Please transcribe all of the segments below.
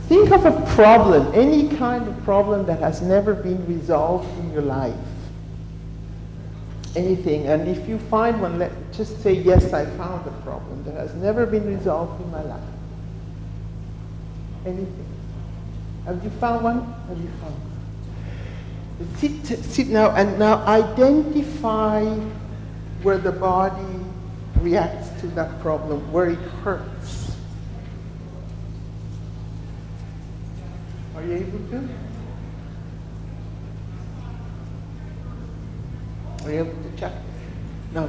Think of a problem, any kind of problem that has never been resolved in your life. Anything. And if you find one, just say, yes, I found a problem that has never been resolved in my life. Anything. Have you found one? Have you found one? Sit now, and now identify where the body reacts to that problem, where it hurts. Are you able to? Are you able to check? Now,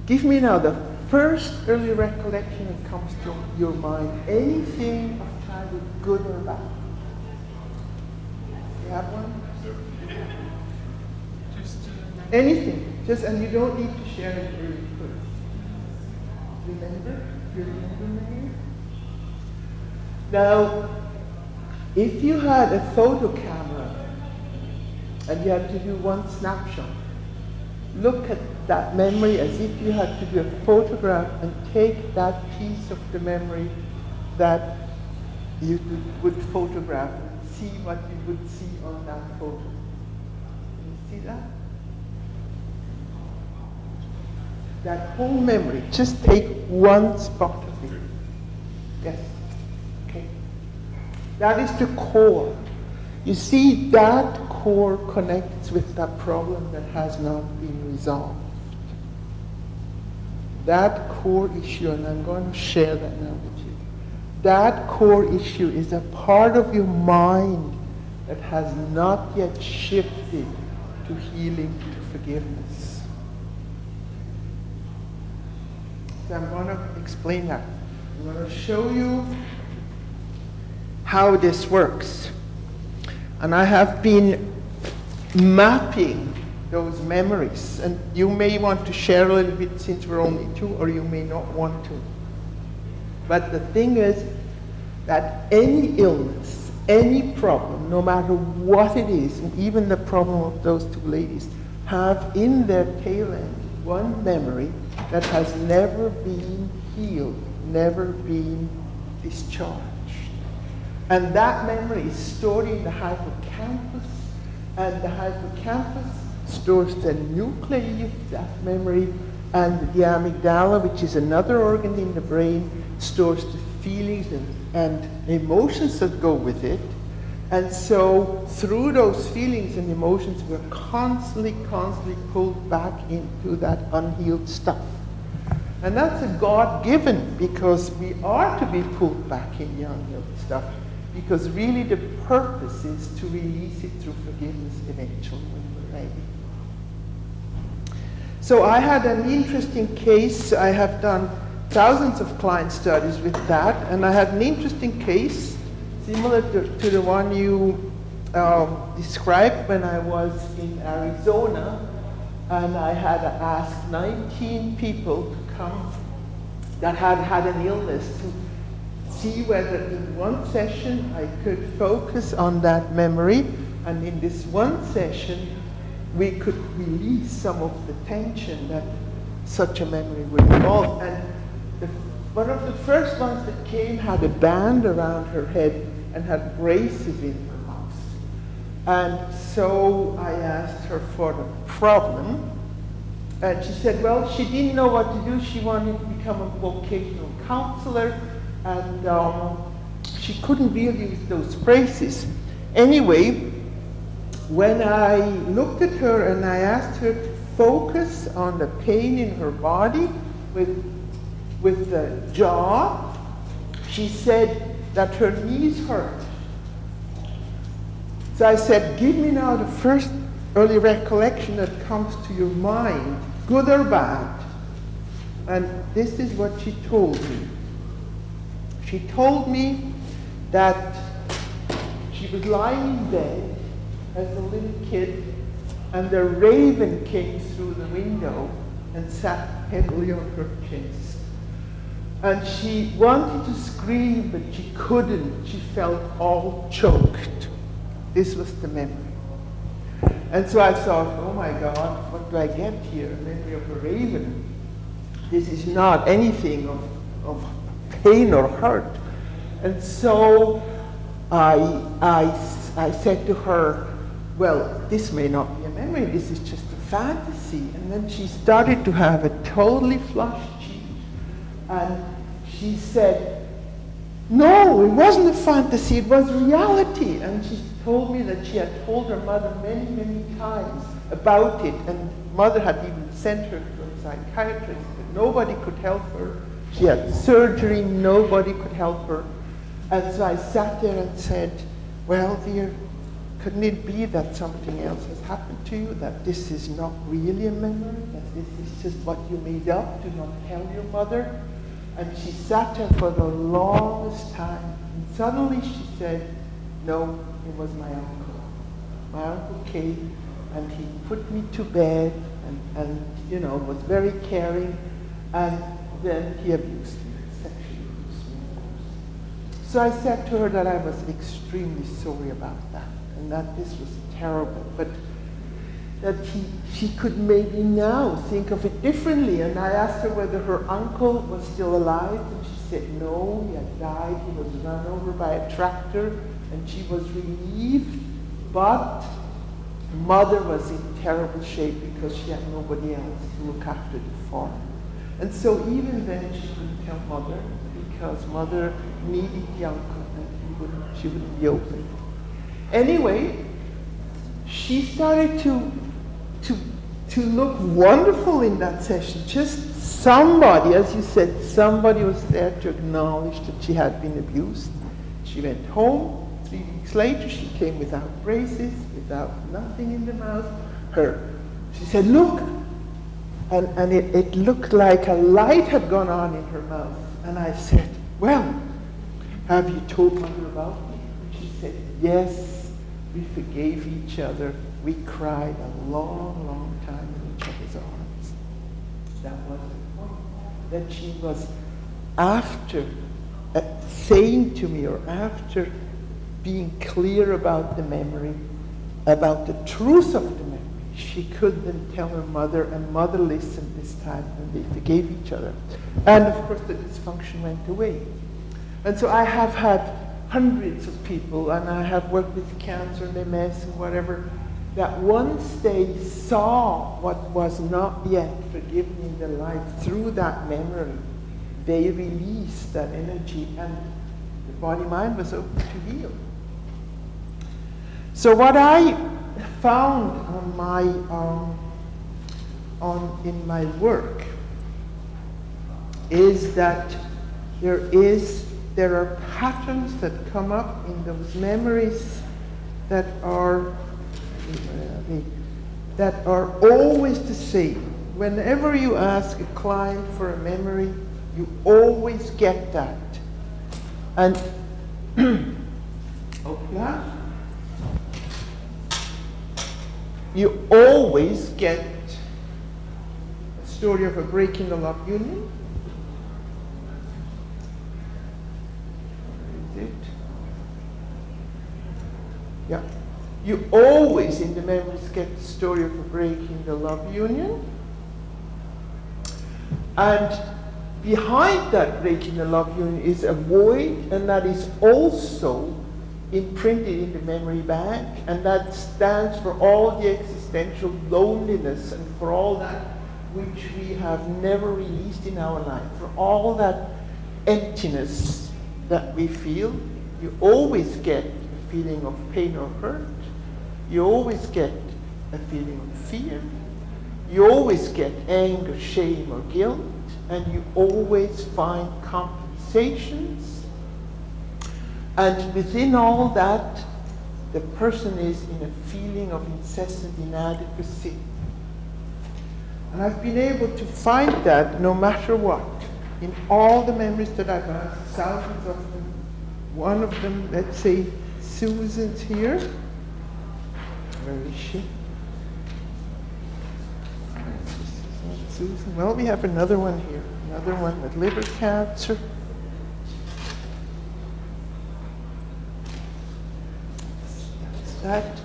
give me now the first early recollection that comes to your mind. Anything of childhood, good or bad? You have one? Anything. And you don't need to share it very first. Remember? You remember maybe? Now, if you had a photo camera and you had to do one snapshot, look at that memory as if you had to do a photograph and take that piece of the memory that you would photograph and see what you would see on that photo. Can you see that? That whole memory, just take one spot of it. Yes. Okay. That is the core. You see, that core connects with that problem that has not been resolved. That core issue, and I'm going to share that now with you. That core issue is a part of your mind that has not yet shifted to healing, to forgiveness. So I'm going to explain that. I'm going to show you how this works. And I have been mapping those memories. And you may want to share a little bit since we're only two, or you may not want to. But the thing is that any illness, any problem, no matter what it is, and even the problem of those two ladies, have in their tail end one memory that has never been healed, never been discharged. And that memory is stored in the hippocampus, and the hippocampus stores the nuclei of that memory, and the amygdala, which is another organ in the brain, stores the feelings and emotions that go with it. And so through those feelings and emotions, we're constantly pulled back into that unhealed stuff. And that's a God-given, because we are to be pulled back in the unhealed stuff, because really the purpose is to release it through forgiveness eventually when we're ready. So I had an interesting case. I have done thousands of client studies with that, and I had an interesting case similar to the one you described when I was in Arizona, and I had asked 19 people to come that had had an illness to see whether in one session I could focus on that memory, and in this one session we could release some of the tension that such a memory would involve. And one of the first ones that came had a band around her head and had braces in her mouth. And so I asked her for the problem, and she said, well, she didn't know what to do. She wanted to become a vocational counselor, and she couldn't really use those braces. Anyway, when I looked at her and I asked her to focus on the pain in her body with the jaw, she said that her knees hurt. So I said, give me now the first early recollection that comes to your mind, good or bad. And this is what she told me. She told me that she was lying in bed as a little kid, and a raven came through the window and sat heavily on her chest. And she wanted to scream, but she couldn't. She felt all choked. This was the memory. And so I thought, oh my God, what do I get here? A memory of a raven. This is not anything of pain or hurt. And so I said to her, well, this may not be a memory, this is just a fantasy. And then she started to have a totally flushed cheek. And she said, no, it wasn't a fantasy, it was reality. And she told me that she had told her mother many, many times about it. And mother had even sent her to a psychiatrist, but nobody could help her. She had surgery, nobody could help her. And so I sat there and said, well, dear, couldn't it be that something else has happened to you, that this is not really a memory, that this is just what you made up to not tell your mother? And she sat there for the longest time. And suddenly she said, no, it was my uncle. My uncle came and he put me to bed and was very caring. And then he abused me, sexually abused me, of course. So I said to her that I was extremely sorry about that, and that this was terrible, but that she could maybe now think of it differently. And I asked her whether her uncle was still alive, and she said no, he had died, he was run over by a tractor, and she was relieved, but mother was in terrible shape because she had nobody else to look after the farm. And so even then she couldn't tell mother because mother needed the uncle and she wouldn't be open. Anyway, she started to look wonderful in that session. Just somebody, as you said, somebody was there to acknowledge that she had been abused. She went home. 3 weeks later, she came without braces, without nothing in the mouth. She said, look. And it looked like a light had gone on in her mouth. And I said, well, have you told mother about me? And she said, yes, we forgave each other. We cried a long, long time in each other's arms. That was the point. That she was after saying to me, or after being clear about the memory, about the truth of the memory, she could then tell her mother, and mother listened this time, and they forgave each other. And of course the dysfunction went away. And so I have had hundreds of people, and I have worked with cancer and MS and whatever, that once they saw what was not yet forgiven in their life through that memory, they released that energy, and the body-mind was open to heal. So what I found in my work is that there are patterns that come up in those memories that are always the same. Whenever you ask a client for a memory, you always get that. And you always get a story of a break in the love union. Where is it? Yeah. You always, in the memories, get the story of a break in the love union. And behind that break in the love union is a void, and that is also imprinted in the memory bank, and that stands for all the existential loneliness and for all that which we have never released in our life, for all that emptiness that we feel. You always get a feeling of pain or hurt. You always get a feeling of fear. You always get anger, shame, or guilt, and you always find compensations. And within all that, the person is in a feeling of incessant inadequacy. And I've been able to find that no matter what, in all the memories that I've had, thousands of them. One of them, let's say Susan's here. Where is she? This is not Susan. Well, we have another one here. Another one with liver cancer. That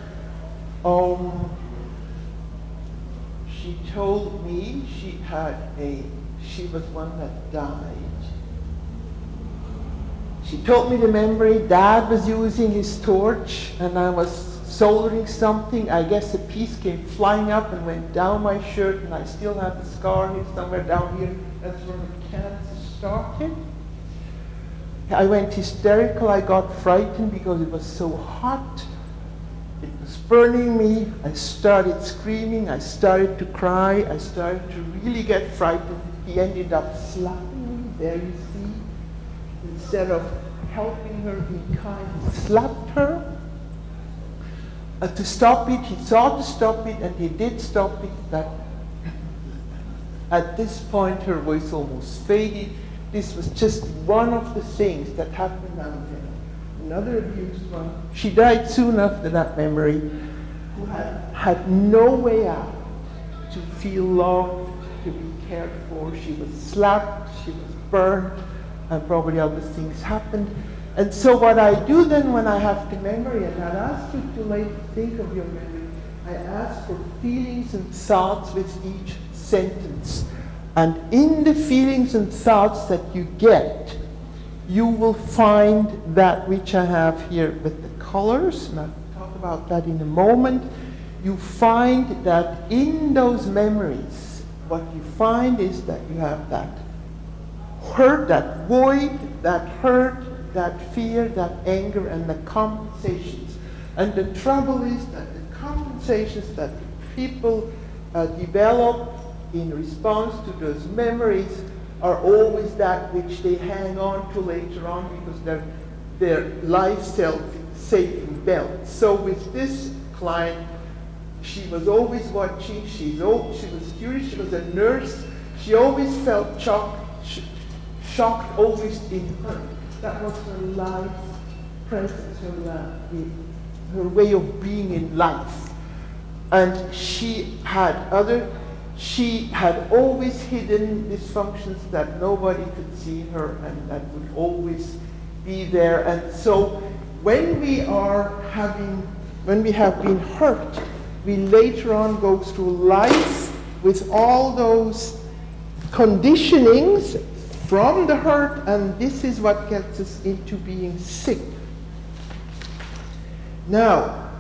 she told me she was one that died. She told me the memory. Dad was using his torch, and I was soldering something. I guess a piece came flying up and went down my shirt, and I still have the scar here somewhere down here. That's where the cancer started. I went hysterical. I got frightened because it was so hot. It was burning me. I started screaming. I started to cry. I started to really get frightened. He ended up slapping me. There you see. Instead of helping her, he kind of slapped her. To stop it, he thought to stop it, and he did stop it, but at this point her voice almost faded. This was just one of the things that happened down there. Another abused one. She died soon after that memory, who had no way out to feel loved, to be cared for. She was slapped, she was burned, and probably other things happened. And so what I do then when I have the memory, and I'll ask you to later think of your memory, I ask for feelings and thoughts with each sentence. And in the feelings and thoughts that you get, you will find that which I have here with the colors, and I'll talk about that in a moment. You find that in those memories, what you find is that you have that hurt, that void, that hurt, that fear, that anger, and the compensations. And the trouble is that the compensations that people develop in response to those memories are always that which they hang on to later on because their life saving belt. So with this client, she was always watching, she was curious, she was a nurse, she always felt shocked always in her. That was her life presence, her way of being in life. And she had always hidden dysfunctions that nobody could see her, and that would always be there. And so when we have been hurt, we later on go through life with all those conditionings from the hurt, and this is what gets us into being sick. Now,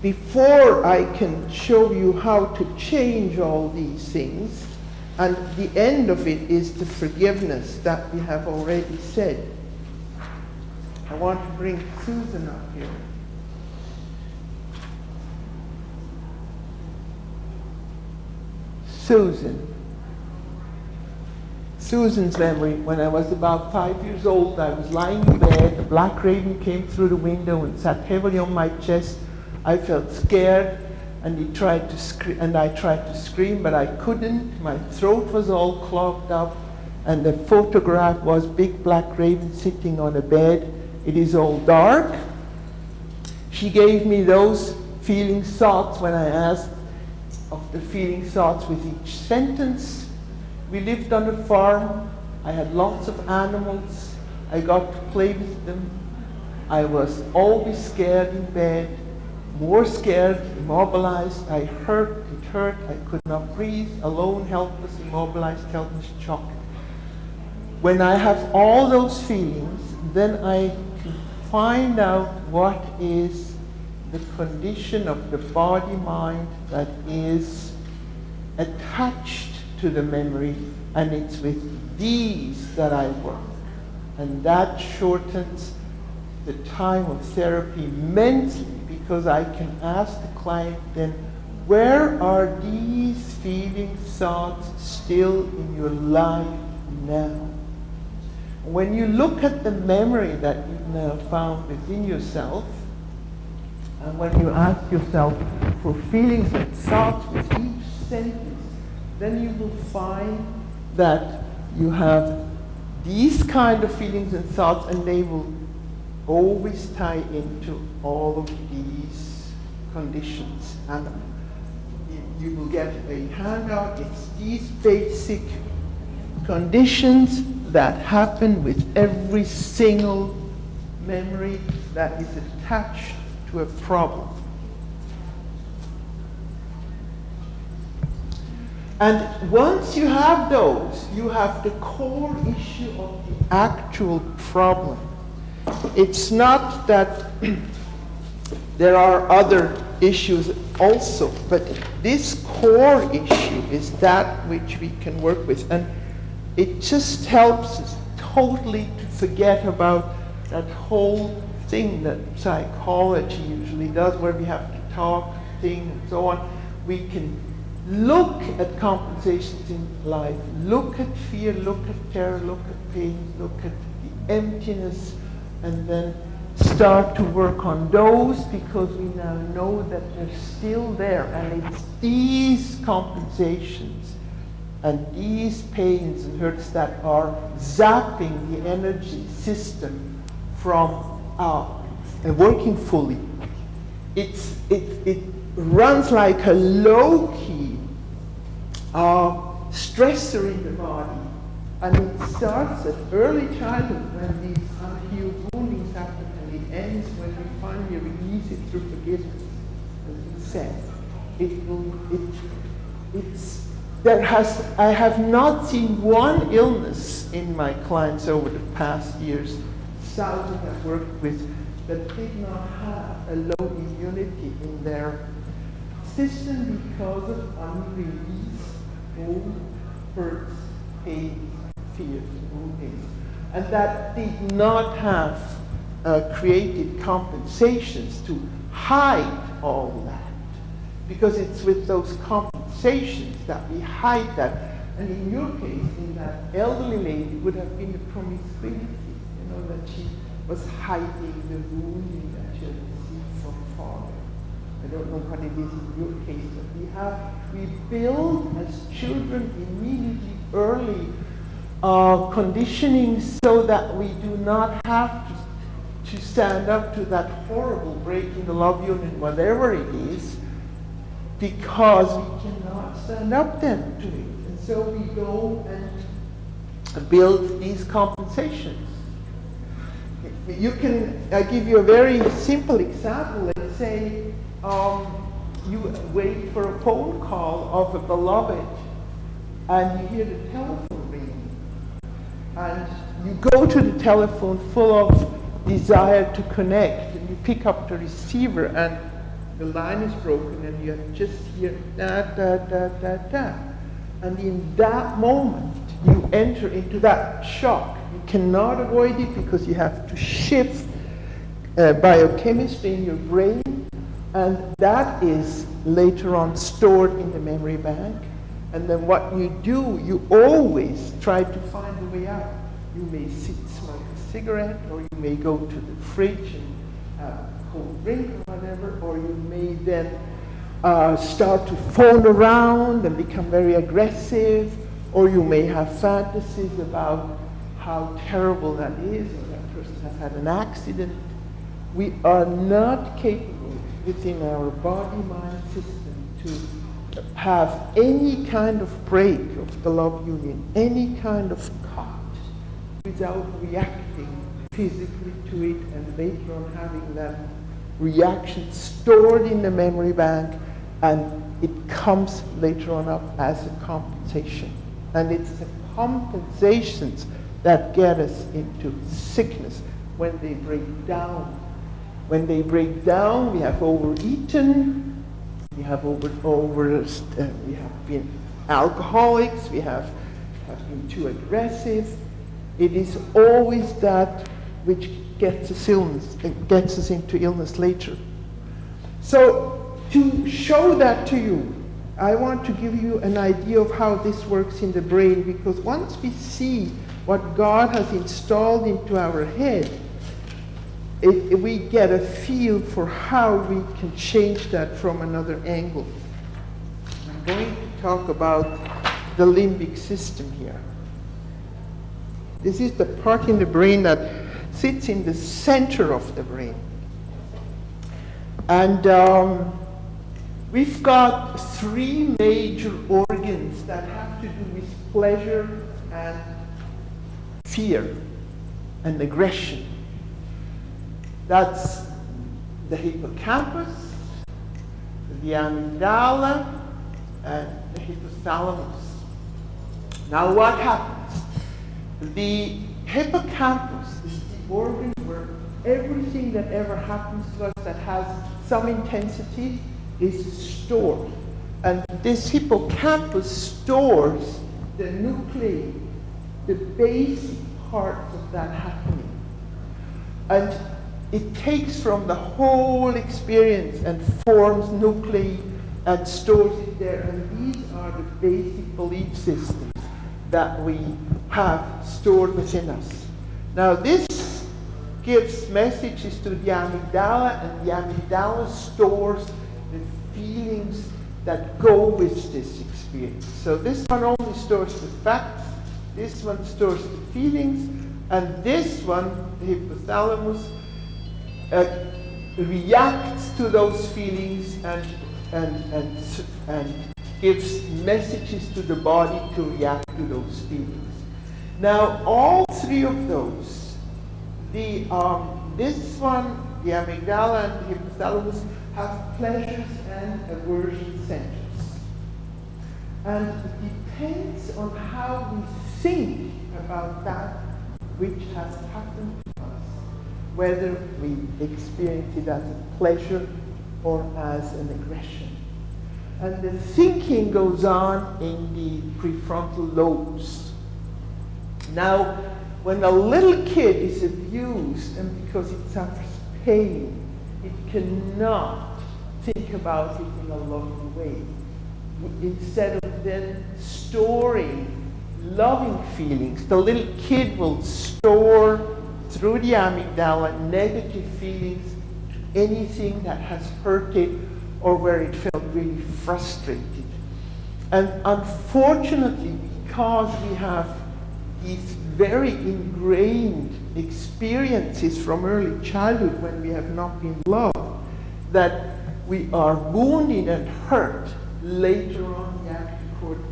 before I can show you how to change all these things, and the end of it is the forgiveness that we have already said, I want to bring Susan up here. Susan's memory, when I was about 5 years old, I was lying in bed, a black raven came through the window and sat heavily on my chest. I felt scared, and I tried to scream, but I couldn't. My throat was all clogged up, and the photograph was big black raven sitting on a bed. It is all dark. She gave me those feeling thoughts when I asked of the feeling thoughts with each sentence. We lived on a farm. I had lots of animals. I got to play with them. I was always scared in bed, more scared, immobilized. It hurt. I could not breathe, alone, helpless, immobilized, helpless, shocked. When I have all those feelings, then I can find out what is the condition of the body-mind that is attached to the memory, and it's with these that I work. And that shortens the time of therapy immensely, because I can ask the client then, where are these feeling thoughts still in your life now? When you look at the memory that you've now found within yourself, and when you ask yourself for feelings and thoughts with each sentence, then you will find that you have these kind of feelings and thoughts, and they will always tie into all of these conditions. And you will get a handout. It's these basic conditions that happen with every single memory that is attached to a problem. And once you have those, you have the core issue of the actual problem. It's not that there are other issues also, but this core issue is that which we can work with. And it just helps us totally to forget about that whole thing that psychology usually does, where we have to talk, think, and so on. We can look at compensations in life, look at fear, look at terror, look at pain, look at the emptiness, and then start to work on those, because we now know that they're still there. And it's these compensations and these pains and hurts that are zapping the energy system from working fully. It runs like a low-key stressor in the body, and it starts at early childhood when these unhealed woundings happen, and it ends when we finally release it through forgiveness, as you said. I have not seen one illness in my clients over the past years, thousands I've worked with, that did not have a low immunity in their system because of unreleased old hurts, pains, fears, woundings. And that did not have created compensations to hide all that. Because it's with those compensations that we hide that. And in your case, in that elderly lady, would have been the promiscuity, that she was hiding the wounding that she had received from father. I don't know what it is in your case, but we build as children immediately early conditioning so that we do not have to stand up to that horrible break in the love union, whatever it is, because we cannot stand up then to it. And so we go and build these compensations. I give you a very simple example. Let's say you wait for a phone call of a beloved, and you hear the telephone ringing, and you go to the telephone full of desire to connect, and you pick up the receiver, and the line is broken, and you just hear da da da da da, and in that moment you enter into that shock. You cannot avoid it because you have to shift biochemistry in your brain, and that is later on stored in the memory bank. And then what you do, you always try to find a way out. You may sit, smoke a cigarette, or you may go to the fridge and have a cold drink or whatever, or you may then start to phone around and become very aggressive, or you may have fantasies about how terrible that is, or that person has had an accident. We are not capable within our body-mind system to have any kind of break of the love union, any kind of cut, without reacting physically to it, and later on having that reaction stored in the memory bank, and it comes later on up as a compensation. And it's the compensations that get us into sickness when they break down. When they break down, we have overeaten, we have we have been alcoholics, we have been too aggressive. It is always that which gets us illness, gets us into illness later. So to show that to you, I want to give you an idea of how this works in the brain, because once we see what God has installed into our head, we get a feel for how we can change that from another angle. I'm going to talk about the limbic system here. This is the part in the brain that sits in the center of the brain. And we've got three major organs that have to do with pleasure and fear and aggression. That's the hippocampus, the amygdala, and the hypothalamus. Now what happens? The hippocampus is the organ where everything that ever happens to us that has some intensity is stored. And this hippocampus stores the nuclei, the basic parts of that happening. And it takes from the whole experience and forms nuclei and stores it there. And these are the basic belief systems that we have stored within us. Now this gives messages to the amygdala, and the amygdala stores the feelings that go with this experience. So this one only stores the facts, this one stores the feelings, and this one, the hypothalamus, reacts to those feelings and gives messages to the body to react to those feelings. Now, all three of those, this one, the amygdala and the hypothalamus, have pleasures and aversion centers. And it depends on how we think about that which has happened to us, whether we experience it as a pleasure or as an aggression. And the thinking goes on in the prefrontal lobes. Now, when a little kid is abused, and because it suffers pain, it cannot think about it in a loving way. Instead of then storing loving feelings, the little kid will store through the amygdala negative feelings to anything that has hurt it or where it felt really frustrated. And unfortunately, because we have these very ingrained experiences from early childhood when we have not been loved, that we are wounded and hurt later on the act accordingly.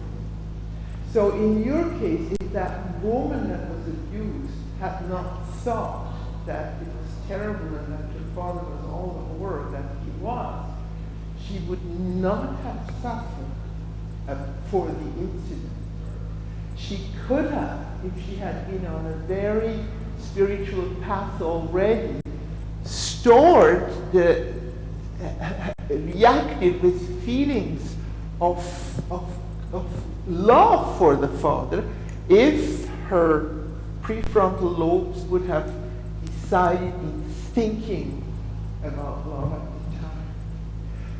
So in your case, if that woman that was abused had not thought that it was terrible and that your father was all the horror that he was, she would not have suffered for the incident. She could have, if she had been on a very spiritual path already, stored reacted with feelings of love for the father if her prefrontal lobes would have decided in thinking about love at the time.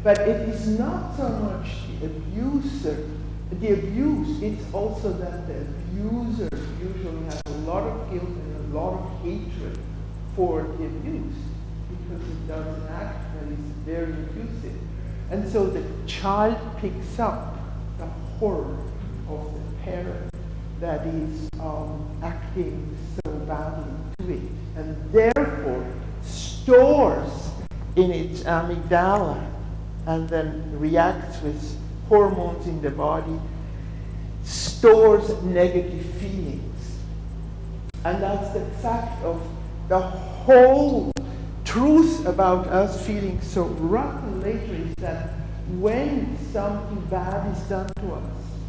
But it is not so much the abuser, the abuse, it's also that the abuser usually has a lot of guilt and a lot of hatred for the abuse because it doesn't act when it's very abusive. And so the child picks up the horror of the parent that is acting so badly to it, and therefore stores in its amygdala and then reacts with hormones in the body, stores negative feelings. And that's the fact of the whole truth about us feeling so rotten later is that when something bad is done to us,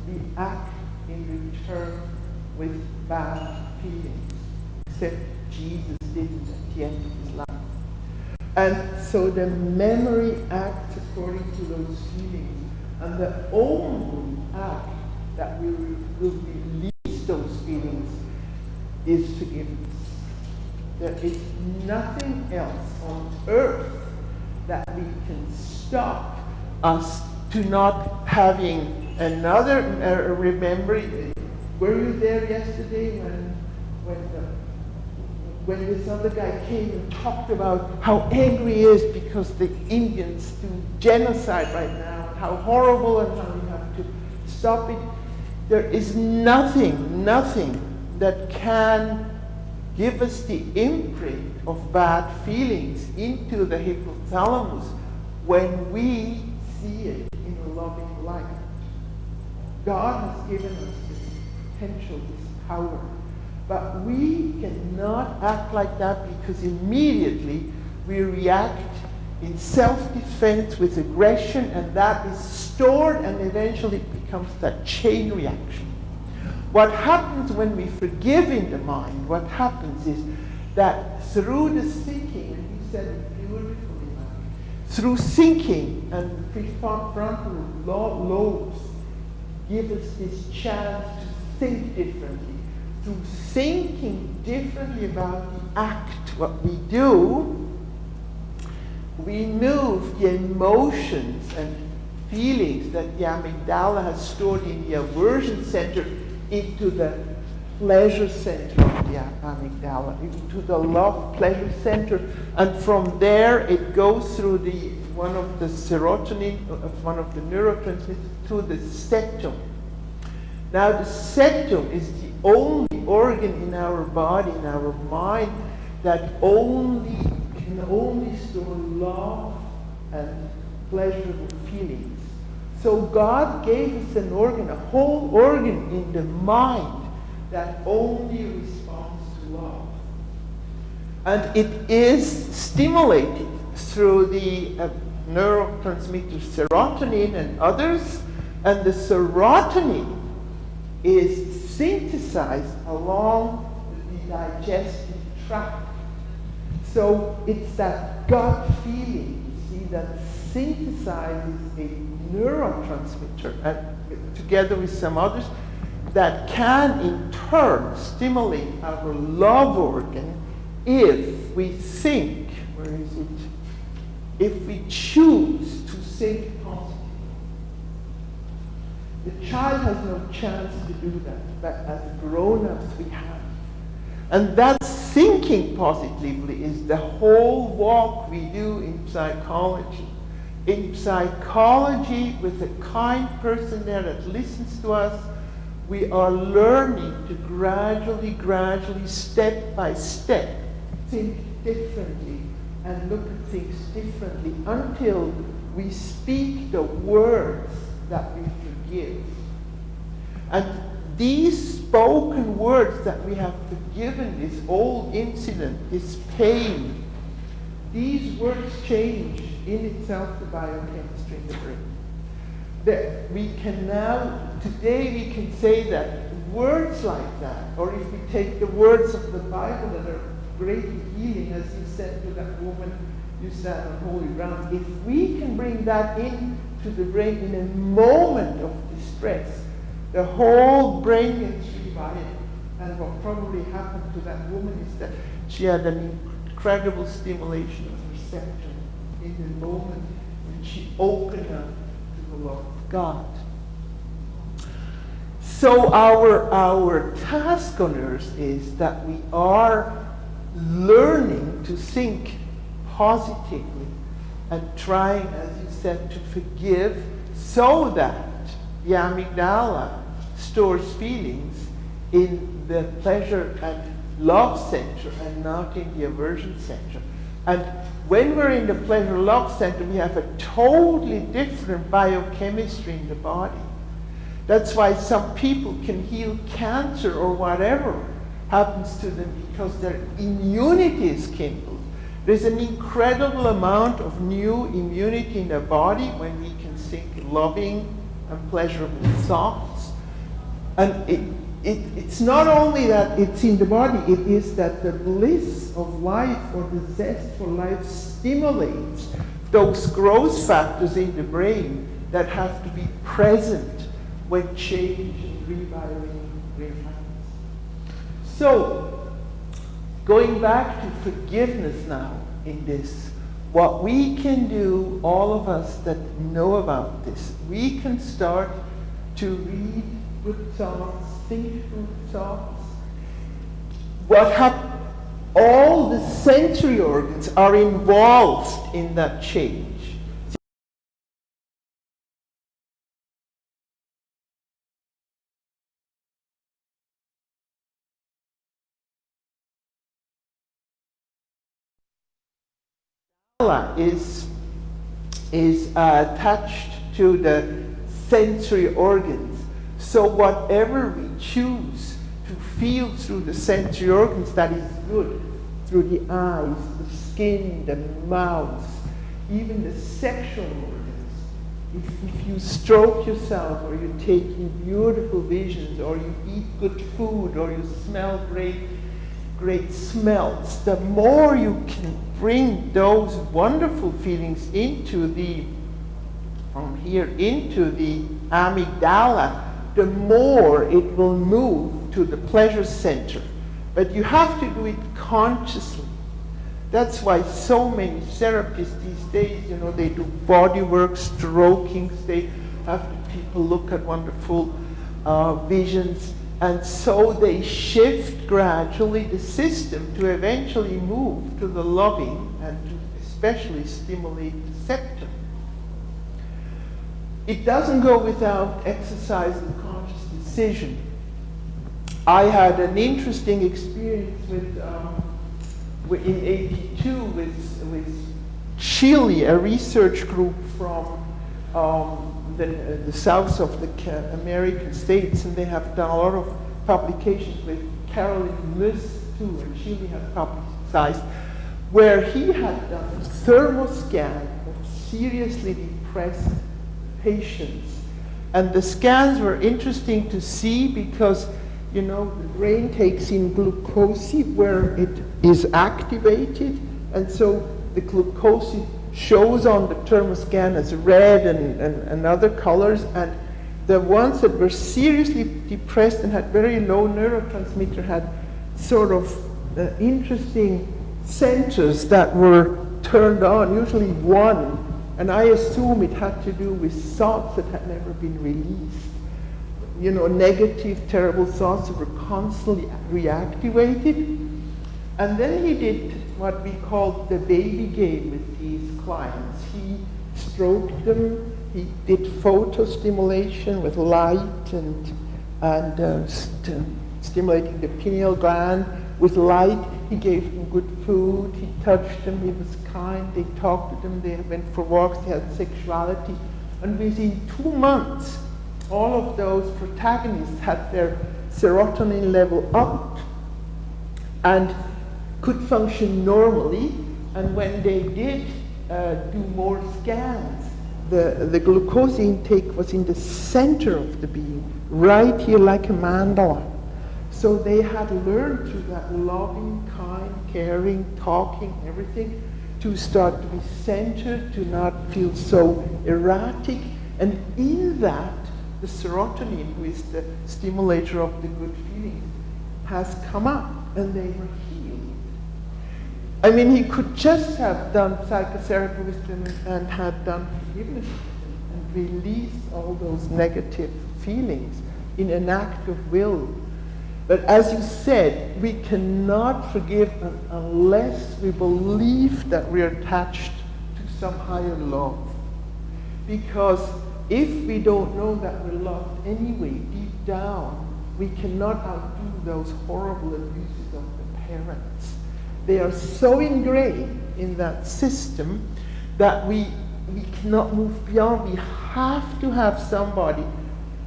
we act in return with bad feelings, except Jesus didn't at the end of his life. And so the memory acts according to those feelings, and the only act that will release those feelings is forgiveness. There is nothing else on earth that we can stop us to not having another remembering. Were you there yesterday when this other guy came and talked about how angry he is because the Indians do genocide right now, and how horrible and how we have to stop it? There is nothing that can give us the imprint of bad feelings into the hypothalamus when we see it in a loving light. God has given us this potential, this power. But we cannot act like that because immediately we react in self-defense with aggression, and that is stored and eventually becomes that chain reaction. What happens when we forgive in the mind, what happens is that through the thinking, and you said it beautifully, through thinking and prefrontal lobes give us this chance to think differently. Through thinking differently about the act, what we do, we move the emotions and feelings that the amygdala has stored in the aversion center into the pleasure center of the amygdala, into the love pleasure center, and from there it goes through one of the serotonin, one of the neurotransmitters, to the septum. Now the septum is the only organ in our body, in our mind, that can only store love and pleasurable feelings. So God gave us an organ, a whole organ in the mind that only responds to love. And it is stimulated through the neurotransmitter serotonin and others, and the serotonin is synthesized along the digestive tract. So it's that gut feeling, you see, that synthesizes a neurotransmitter, and together with some others, that can in turn stimulate our love organ if we think, where is it? If we choose to think positively. The child has no chance to do that, but as grown-ups we have. And that thinking positively is the whole walk we do in psychology. In psychology, with a kind person there that listens to us, we are learning to gradually, step by step, think differently and look at things differently until we speak the words that we forgive. And these spoken words that we have forgiven, this old incident, this pain, these words change in itself the biochemistry in the brain. That we can now, today we can say that words like that, or if we take the words of the Bible that are greatly healing, as you said to that woman, you stand on holy ground, if we can bring that into the brain in a moment of distress, the whole brain gets revived. And what probably happened to that woman is that she had an incredible stimulation of her septum in the moment when she opened up to the love of God. So our task on earth is that we are learning to think positively and trying, as you said, to forgive so that the amygdala stores feelings in the pleasure and love center and not in the aversion center. And when we're in the pleasure love center, we have a totally different biochemistry in the body. That's why some people can heal cancer or whatever happens to them because their immunity is kindled. There's an incredible amount of new immunity in the body when we can think loving and pleasurable thoughts. And it's not only that it's in the body, it is that the bliss of life or the zest for life stimulates those growth factors in the brain that have to be present when change and rewiring happens. So, going back to forgiveness now in this, what we can do, all of us that know about this, we can start to read good thoughts, think good thoughts. All the sensory organs are involved in that change. Is attached to the sensory organs. So whatever we choose to feel through the sensory organs that is good, through the eyes, the skin, the mouth, even the sexual organs. If you stroke yourself, or you take in beautiful visions, or you eat good food, or you smell great smells, the more you can bring those wonderful feelings into the amygdala, the more it will move to the pleasure center. But you have to do it consciously. That's why so many therapists these days, they do body work, strokings, they have people look at wonderful visions, and so they shift gradually the system to eventually move to the loving and to especially stimulate the septum. It doesn't go without exercising conscious decision. I had an interesting experience in '82 with Chile, a research group from the south of the American states, and they have done a lot of publications with Caroline Myss too, and Chile had publicized, where he had done a thermoscan of seriously depressed patients. And the scans were interesting to see because, the brain takes in glucose where it is activated, and so the glucose shows on the thermoscan as red and other colors, and the ones that were seriously depressed and had very low neurotransmitter had sort of interesting centers that were turned on, usually one, and I assume it had to do with thoughts that had never been released. Negative, terrible thoughts that were constantly reactivated. And then he did what we called the baby game with these clients. He stroked them, he did photo stimulation with light and stimulating the pineal gland with light. He gave them good food, he touched them, he was kind, they talked to them, they went for walks, they had sexuality. And within 2 months, all of those protagonists had their serotonin level up and could function normally. And when they did do more scans, the glucose intake was in the center of the being, right here like a mandala. So they had learned through that loving, kind, caring, talking, everything, to start to be centered, to not feel so erratic. And in that, the serotonin, who is the stimulator of the good feelings, has come up, and they were healed. I mean, he could just have done psychotherapy with them and had done forgiveness and released all those negative feelings in an act of will. But as you said, we cannot forgive unless we believe that we are attached to some higher love. Because if we don't know that we're loved anyway, deep down, we cannot undo those horrible abuses of the parents. They are so ingrained in that system that we cannot move beyond. We have to have somebody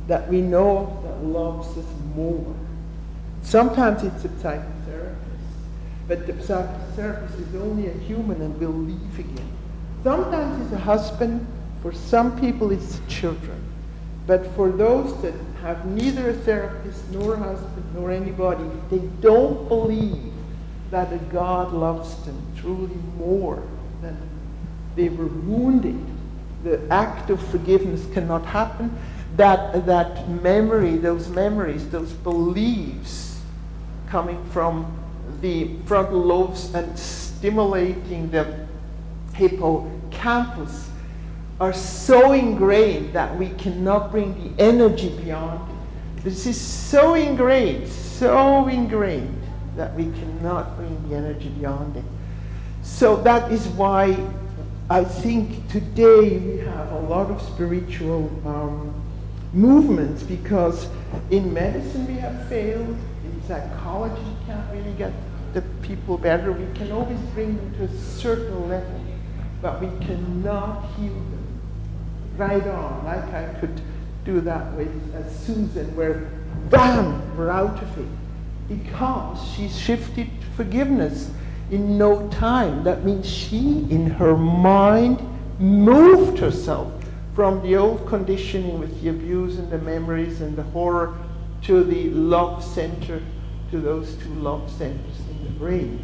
that we know that loves us more. Sometimes it's a psychotherapist, but the psychotherapist is only a human and will leave again. Sometimes it's a husband. For some people, it's children. But for those that have neither a therapist, nor a husband, nor anybody, they don't believe that a God loves them truly more than they were wounded. The act of forgiveness cannot happen. That memory, those memories, those beliefs coming from the frontal lobes and stimulating the hippocampus are so ingrained that we cannot bring the energy beyond it. This is so ingrained that we cannot bring the energy beyond it. So that is why I think today we have a lot of spiritual movements, because in medicine we have failed, in psychology we can't really get the people better. We can always bring them to a certain level, but we cannot heal them right on, like I could do that with Susan, where bam, we're out of it, because she shifted to forgiveness in no time. That means she, in her mind, moved herself from the old conditioning with the abuse and the memories and the horror to the love center, to those two love centers in the brain.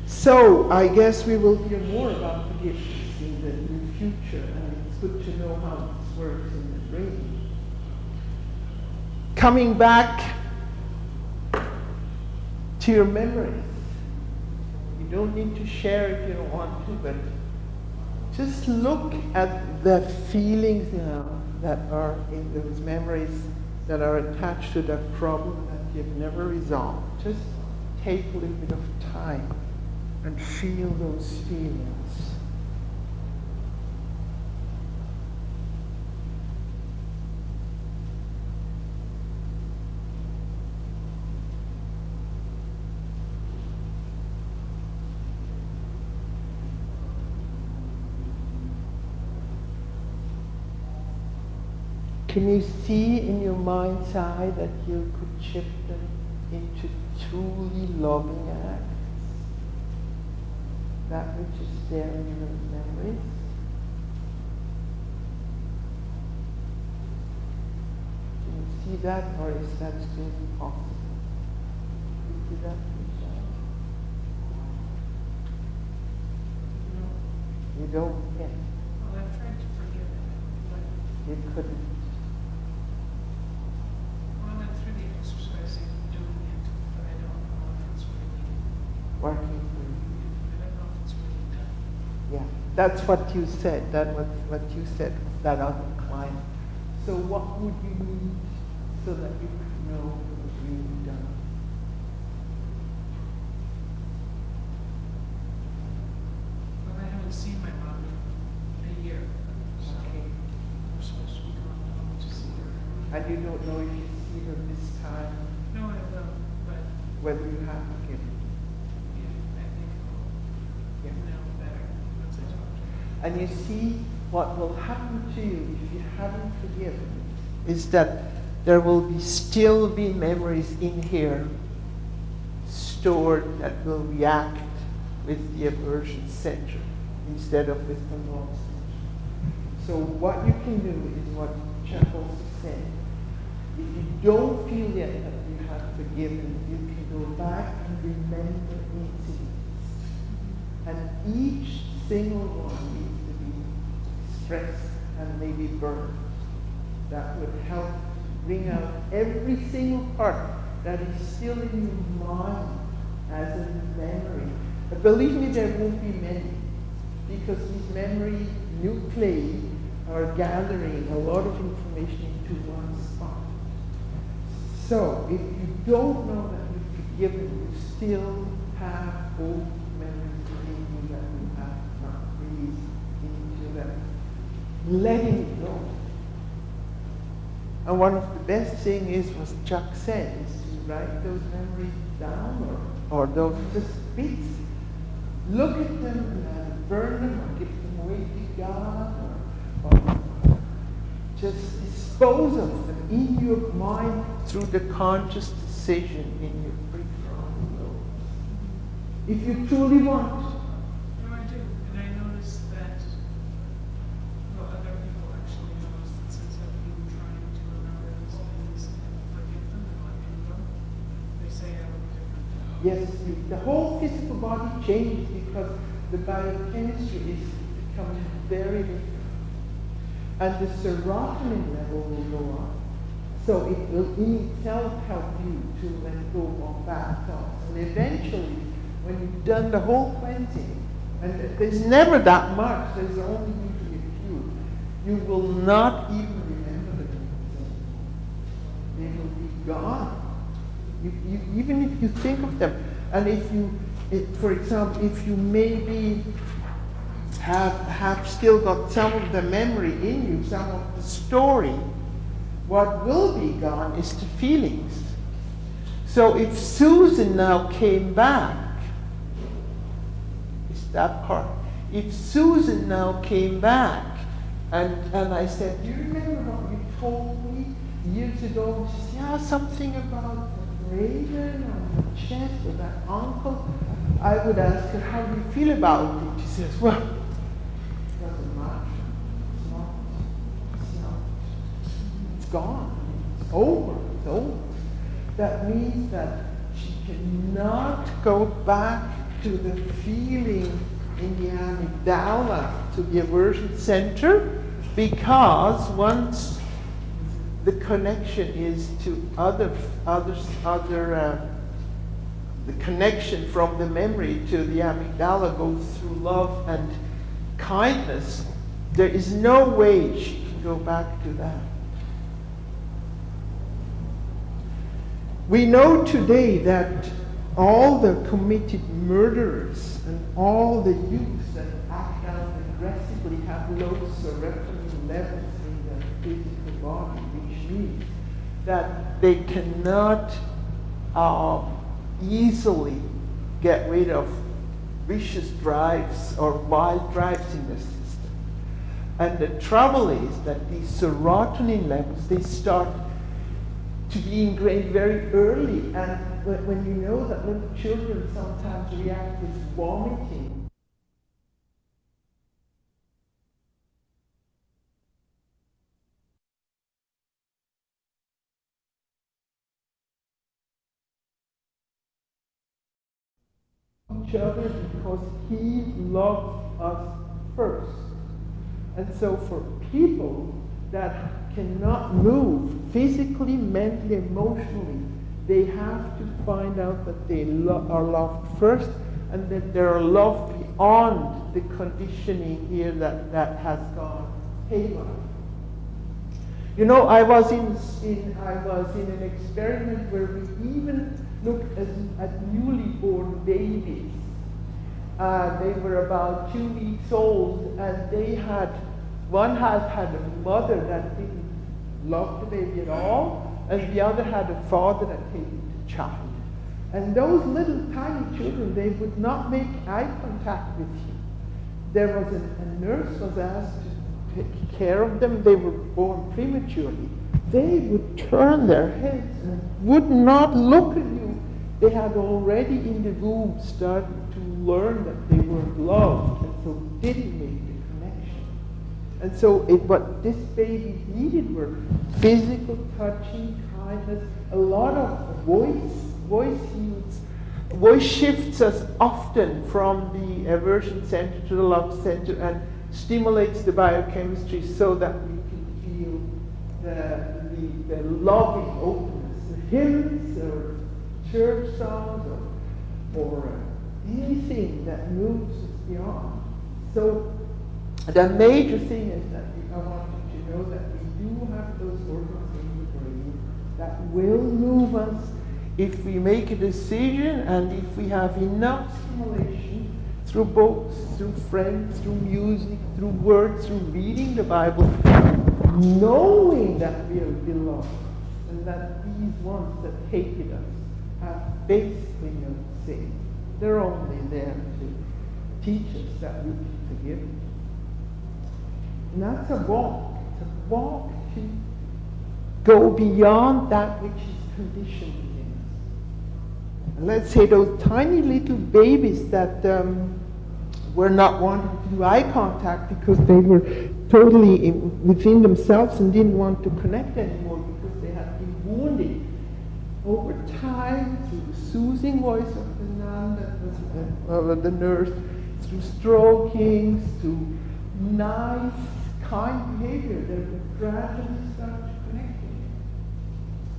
So I guess we will hear more about forgiveness in the future, and it's good to know how this works in the brain. Coming back to your memories. You don't need to share if you don't want to, but just look at the feelings now that are in those memories that are attached to that problem that you've never resolved. Just take a little bit of time and feel those feelings. Can you see in your mind's eye that you could shift them into truly loving acts? That which is there in those memories? Can you see that, or is that still impossible? Can you see that, Michelle? No. You don't get it? Well, I've tried to forgive it, but you couldn't. Through the exercising, doing it, but I don't know if it's really working through. I don't know if it's really done. Yeah, that's what you said. That was what you said, that other client. So what would you need so that you could know it was really done? Well, I haven't seen my mom in a year, so we're supposed to be going home to see her. And you don't know if you see her this time, No, I will, but whether you have forgiven. yeah, I think I'll know better once I talk to her. And you see, what will happen to you if you haven't forgiven is that there will still be memories in here stored that will react with the aversion center instead of with the love center. So what you can do is what Chuck also said. If you don't feel yet that you have forgiven, you can go back and remember incidents. And each single one needs to be expressed and maybe burned. That would help bring out every single part that is still in your mind as a memory. But believe me, there won't be many, because these memory nuclei are gathering a lot of information into one spot. So if you don't know that you've forgiven, you still have old memories in you that you have not released into them. Letting it go. And one of the best things is what Chuck said, is to write those memories down or those just bits. Look at them and burn them or give them away to God or just dispose of them in your mind through the conscious decision in your prefrontal lobe. If you truly want. No, I do. And I noticed that, well, other people actually notice that since I've been trying to remember these things and forgive them and let them go, they say I look different. Yes, the whole physical body changes because the biochemistry is becoming very different. And the serotonin level will go up. So it will in itself help you to let go of bad thoughts. And eventually, when you've done the whole cleansing, and there's never that much, there's only usually a few, you will not even remember them. They will be gone. Even if you think of them. And for example, if you maybe have still got some of the memory in you, some of the story, what will be gone is the feelings. So if Susan now came back, it's that part. If Susan now came back and I said, do you remember what you told me years ago? She said, yeah, something about the Raven on the chest or that uncle. I would ask her, how do you feel about it? She says, well, gone. It's over. It's over. That means that she cannot go back to the feeling in the amygdala, to the aversion center, because once the connection is to the connection from the memory to the amygdala goes through love and kindness, there is no way she can go back to that. We know today that all the committed murderers and all the youths that act out aggressively have low serotonin levels in their physical body, which means that they cannot easily get rid of vicious drives or wild drives in the system. And the trouble is that these serotonin levels, they start to be ingrained very early. And when you know that little children sometimes react with vomiting, each other because he loved us first. And so for people that cannot move physically, mentally, emotionally, they have to find out that they are loved first, and that they are loved beyond the conditioning here that has gone haywire. You know, I was in an experiment where we even looked at newly born babies. They were about 2 weeks old, and one had a mother that didn't love the baby at all, and the other had a father that hated the child. And those little tiny children, they would not make eye contact with you. There was a nurse was asked to take care of them. They were born prematurely. They would turn their heads and would not look at you. They had already in the womb started to learn that they weren't loved, and so didn't make the connection. And so what this baby needed were physical touching, kindness, a lot of voice use. Voice shifts us often from the aversion center to the love center and stimulates the biochemistry so that we can feel the loving openness. The hymns or church songs or anything that moves us beyond. So the major thing is that I want you to know that we do have those organs in the brain that will move us if we make a decision and if we have enough stimulation through books, through friends, through music, through words, through reading the Bible, knowing that we are beloved and that these ones that hated us have basically no say. They're only there to teach us that we can forgive. And that's a walk. It's a walk to go beyond that which is conditioned in us. And let's say those tiny little babies that were not wanting to do eye contact because they were totally within themselves and didn't want to connect anymore because they had been wounded. Over time, through the soothing voice of the nun, that was the nurse, through strokings, through nice, kind behavior, they would gradually start to connect again.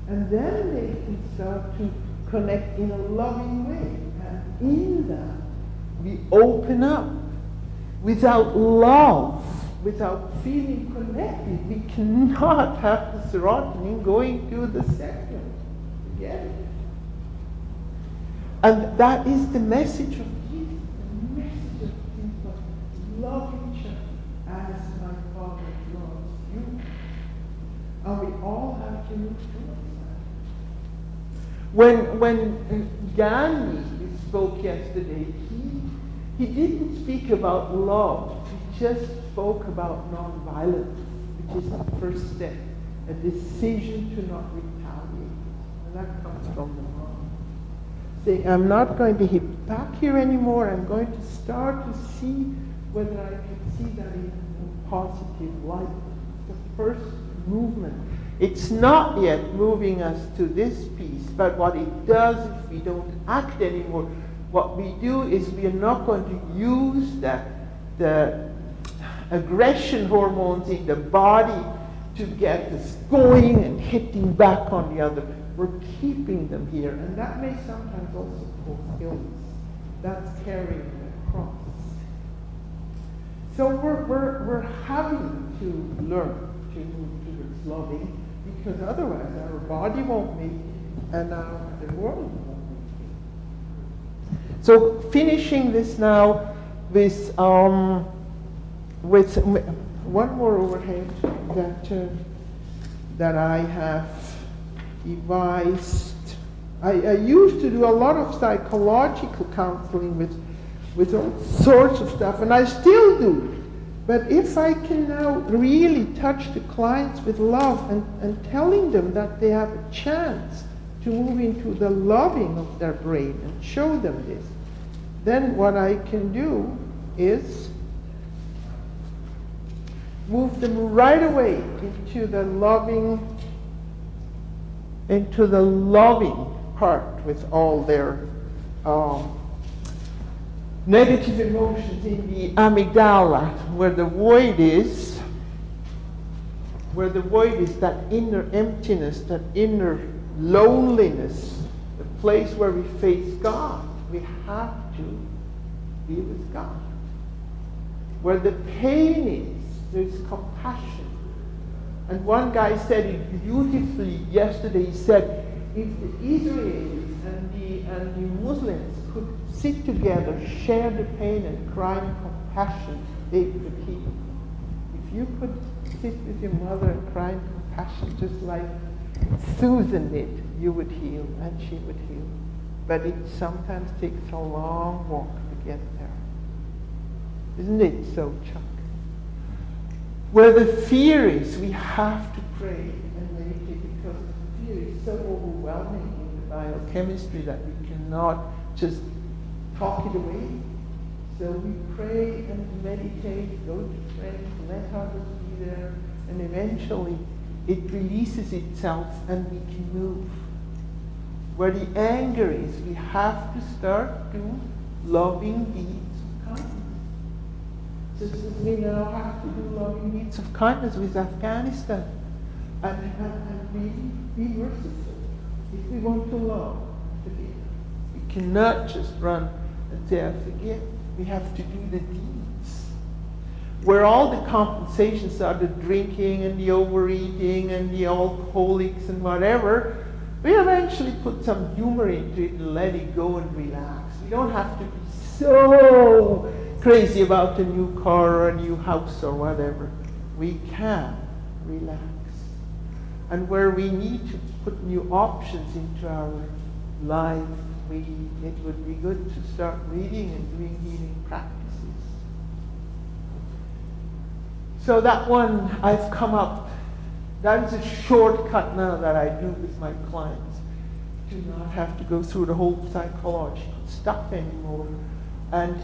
And then they can start to connect in a loving way. And in that, we open up. Without love, without feeling connected, we cannot have the serotonin going to the second. Get it? And that is the message of Jesus. The message of Jesus. Love each other as my Father loves you. And we all have to move towards that. When Gandhi spoke yesterday, he didn't speak about love. He just spoke about nonviolence, which is the first step, a decision to not retaliate. And that comes from the mom. Saying, I'm not going to hit back here anymore. I'm going to start to see whether I can see that in a positive light. The first movement. It's not yet moving us to this piece, but what it does if we don't act anymore, what we do is we are not going to use the aggression hormones in the body to get us going and hitting back on the other. We're keeping them here, and that may sometimes also cause illness. That's carrying the cross. So we're having to learn to move towards loving, because otherwise our body won't make it, and the world won't make it. So finishing this now with one more overhead that I have devised. I used to do a lot of psychological counseling with all sorts of stuff, and I still do. But if I can now really touch the clients with love and telling them that they have a chance to move into the loving of their brain and show them this, then what I can do is move them right away into the loving part with all their negative emotions in the amygdala, where the void is, that inner emptiness, that inner loneliness, the place where we face God. We have to be with God. Where the pain is, there's compassion. And one guy said it beautifully yesterday. He said, if the Israelis and the Muslims could sit together, share the pain and cry in compassion, they could heal. If you could sit with your mother and cry in compassion, just like Susan did, you would heal, and she would heal. But it sometimes takes a long walk to get there. Isn't it so, Chuck? Where the fear is, we have to pray and meditate, because the fear is so overwhelming in the biochemistry that we cannot just talk it away. So we pray and meditate, go to friends, let others be there, and eventually it releases itself and we can move. Where the anger is, we have to start doing loving deeds of kindness. Just as we now have to do loving deeds of kindness with Afghanistan. And really be merciful. If we want to love, forgive. We cannot just run and say, I forgive. We have to do the deeds. Where all the compensations are, the drinking and the overeating and the alcoholics and whatever, we eventually put some humor into it and let it go and relax. We don't have to be so crazy about a new car or a new house or whatever. We can relax. And where we need to put new options into our life, it would be good to start reading and doing healing practices. So that one I've come up, that is a shortcut now that I do with my clients, to not have to go through the whole psychological stuff anymore. And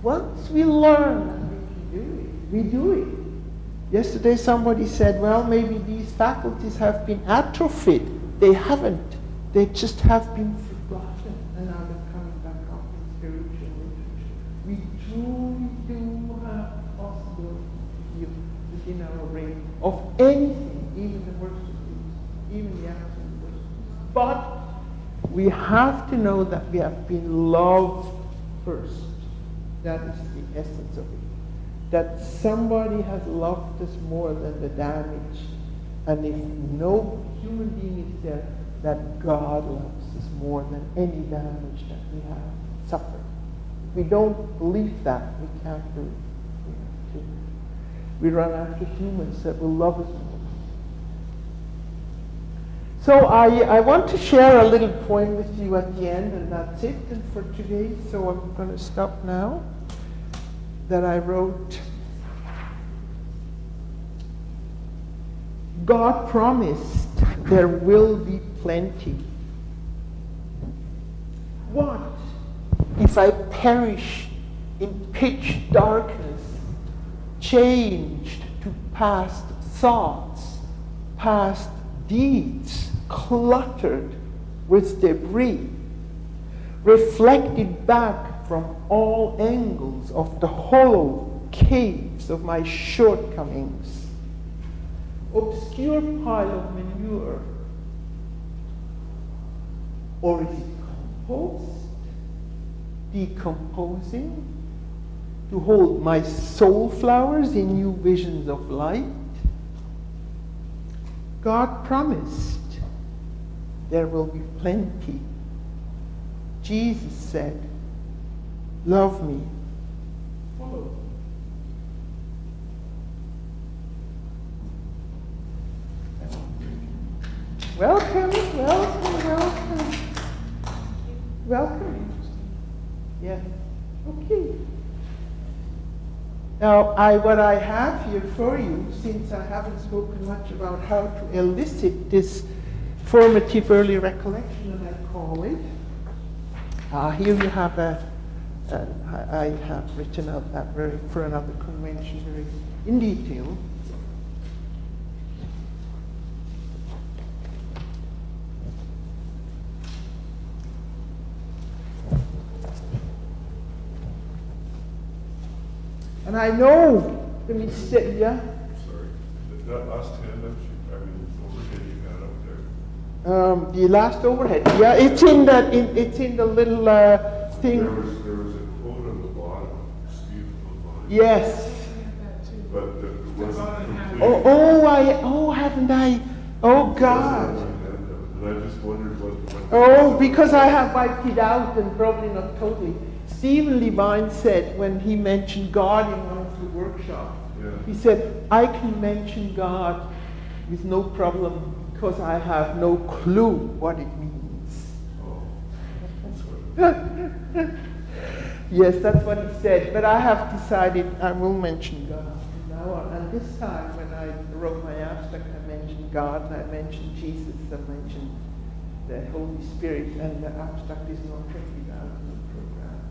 once we learn that we can do it, we do it. Yesterday somebody said, well, maybe these faculties have been atrophied. They haven't. They just have been forgotten. And now they're coming back up in spiritual literature. We truly do have the possibility within our brain of anything, even the worst of things, even the absolute worst. But we have to know that we have been loved first. That is the essence of it. That somebody has loved us more than the damage. And if no human being is there, that God loves us more than any damage that we have suffered. If we don't believe that, we can't do it. We run after humans that will love us more. So I want to share a little poem with you at the end, and that's it and for today. So I'm going to stop now. That I wrote. God promised there will be plenty. What if I perish in pitch darkness, changed to past thoughts, past deeds cluttered with debris, reflected back from all angles of the hollow caves of my shortcomings. Obscure pile of manure. Or is it compost, decomposing, to hold my soul flowers in new visions of light? God promised there will be plenty. Jesus said, love me, follow me. Welcome, welcome, welcome. Welcome. Yeah. Okay. Now, what I have here for you, since I haven't spoken much about how to elicit this formative early recollection, as I call it, here you have I have written out that for another convention very in detail. And I know the mistake, yeah? Sorry, that last handout, overhead you had up there. The last overhead, yeah, it's in the little thing. There was a quote on the bottom, it's beautiful line. Yes. But it wasn't complete. Haven't I? Oh, God. And I just wondered what Oh, because I have wiped it out and probably not totally. Stephen Levine said when he mentioned God in one of the workshops, he said, I can mention God with no problem because I have no clue what it means. Oh. Yes, that's what he said. But I have decided I will mention God from now on. And this time when I wrote my abstract, I mentioned God, and I mentioned Jesus, I mentioned the Holy Spirit, and the abstract is not printed out in the program.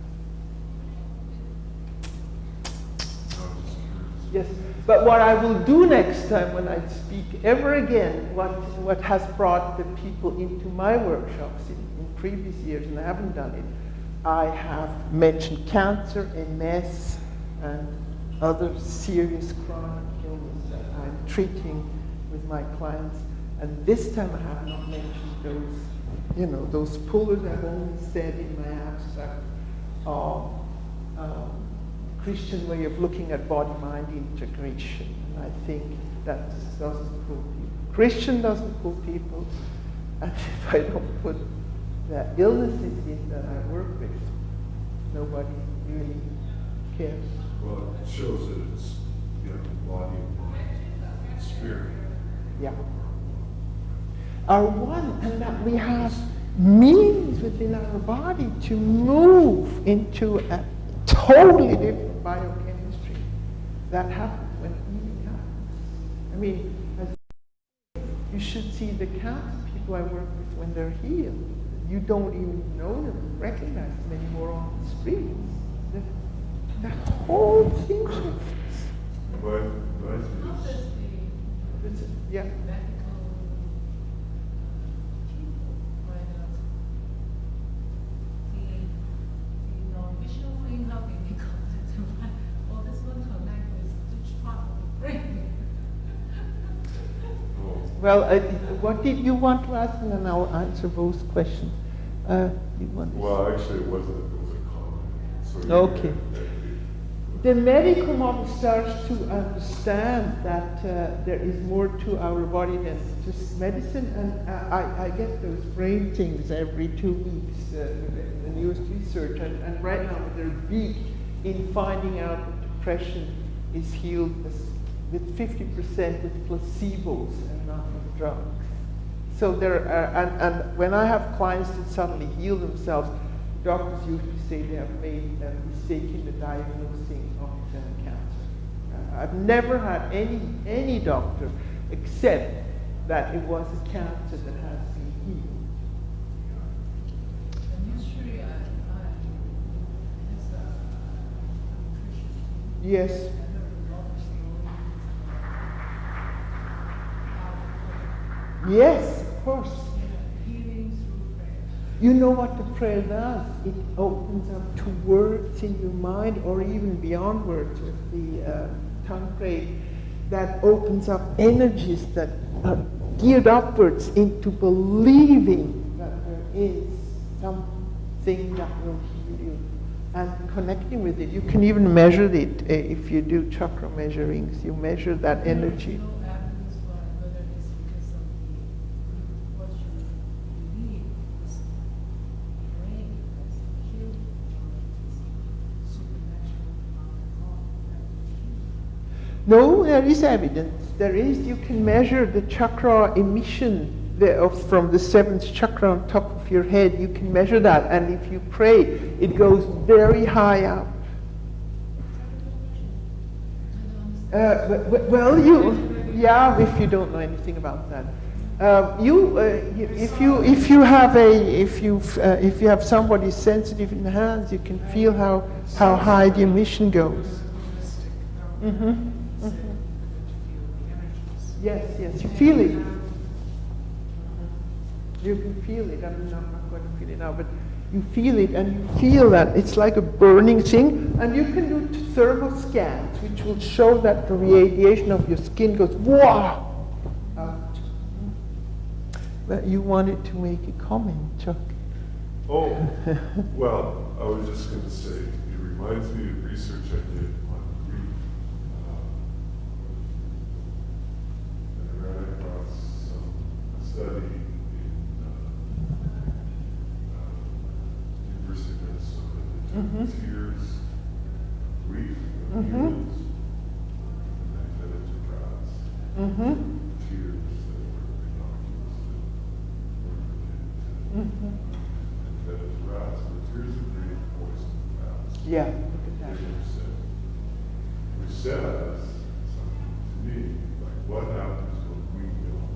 Yes, but what I will do next time when I speak ever again, what has brought the people into my workshops in previous years, and I haven't done it, I have mentioned cancer, MS, and other serious chronic illness that I'm treating with my clients. And this time I have not mentioned those pullers. I've only said in my abstract, Christian way of looking at body-mind integration. And I think that doesn't pull people. Christian doesn't pull people. And if I don't put the illnesses in that I work with, nobody really cares. Well, it shows that it's body, mind, spirit. Yeah. Are one, and that we have means within our body to move into a totally different biochemistry that happens when healing happens. I mean, you should see the cancer people I work with when they're healed. You don't even know them, recognize them anymore on the streets. The whole thing shifts. Yeah. Well, what did you want to ask, and then I'll answer both questions. Well, actually, it was a comment. So okay. The medical model starts to understand that there is more to our body than just medicine, and I get those brain things every 2 weeks, the newest research, and right now they're big in finding out that depression is healed with 50% with placebos and not with drugs. So there are, and when I have clients that suddenly heal themselves, doctors usually say they have made a mistake in the diagnosing of cancer. I've never had any doctor accept that it was a cancer that has been healed. Yes, of course. Healing through prayer. You know what the prayer does? It opens up to words in your mind, or even beyond words with the tongue prayer, that opens up energies that are geared upwards into believing that there is something that will heal you and connecting with it. You can even measure it if you do chakra measurings. You measure that energy. No evidence whether it's because of what you believe is praying that's healing, or it's supernatural power of God. No, there is evidence. There is. You can measure the chakra emission from the seventh chakra on top of your head. You can measure that, and if you pray, it goes very high up. Well, if you don't know anything about that, if you have somebody sensitive in the hands, you can feel how high the emission goes. Mm-hmm. Yes, you feel it. You can feel it. I'm not going to feel it now, but you feel it, and you feel that it's like a burning thing. And you can do thermal scans, which will show that the radiation of your skin goes wow out. But you wanted to make a comment, Chuck. Oh, well, I was just going to say, it reminds me of research I did on grief. And I ran across a study University of Minnesota that took tears, grief, and humans, and they fed it to rats. Tears that were innocuous, that weren't related to and fed it to rats. And the tears of grief poisoned rats. Yeah, look at that. Which says something to me, like what happens when we don't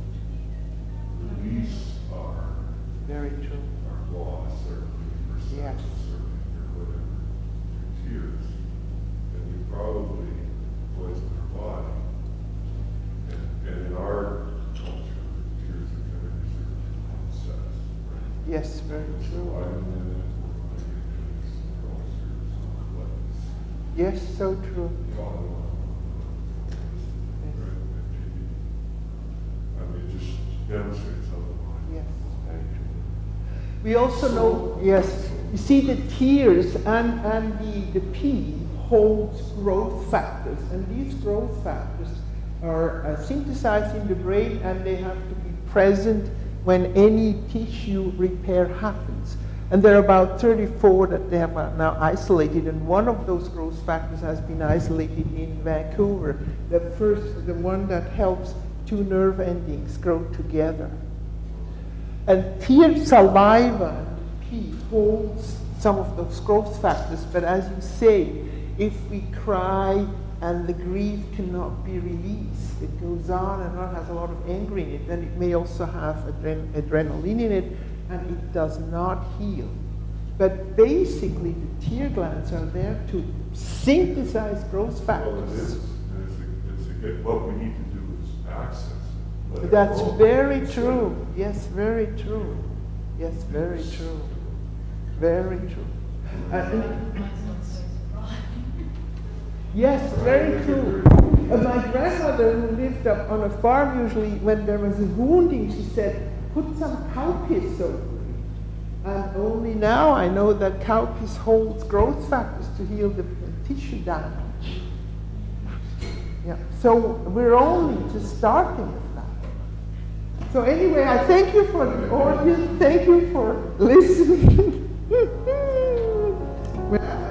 release our Very true. loss, our Yes. or whatever, through tears, and we probably poison our body. And in our culture, tears are kind of reserved for sex, right? Yes, very So true. I'm in it, we're ulcers, legs. Yes, so true. We all know right? I mean, it just demonstrates how the body Yes. actually. We also know, yes, you see the tears and the pee holds growth factors, and these growth factors are synthesized in the brain, and they have to be present when any tissue repair happens. And there are about 34 that they have now isolated, and one of those growth factors has been isolated in Vancouver, the one that helps two nerve endings grow together. And tear, saliva, and pee holds some of those growth factors, but as you say, if we cry and the grief cannot be released, it goes on and on, has a lot of anger in it, then it may also have adrenaline in it, and it does not heal. But basically, the tear glands are there to synthesize growth factors. Well, it is. What we need to do is access it. Let it That's go. very true. Yes, very true. Yes, very true. Very true. Yes, very true. My grandmother, who lived up on a farm, usually when there was a wounding, she said, put some cow piss over it. And only now I know that cow piss holds growth factors to heal the tissue damage. Yeah. So we're only just starting with that. So anyway, I thank you for the audience. Thank you for listening. Well,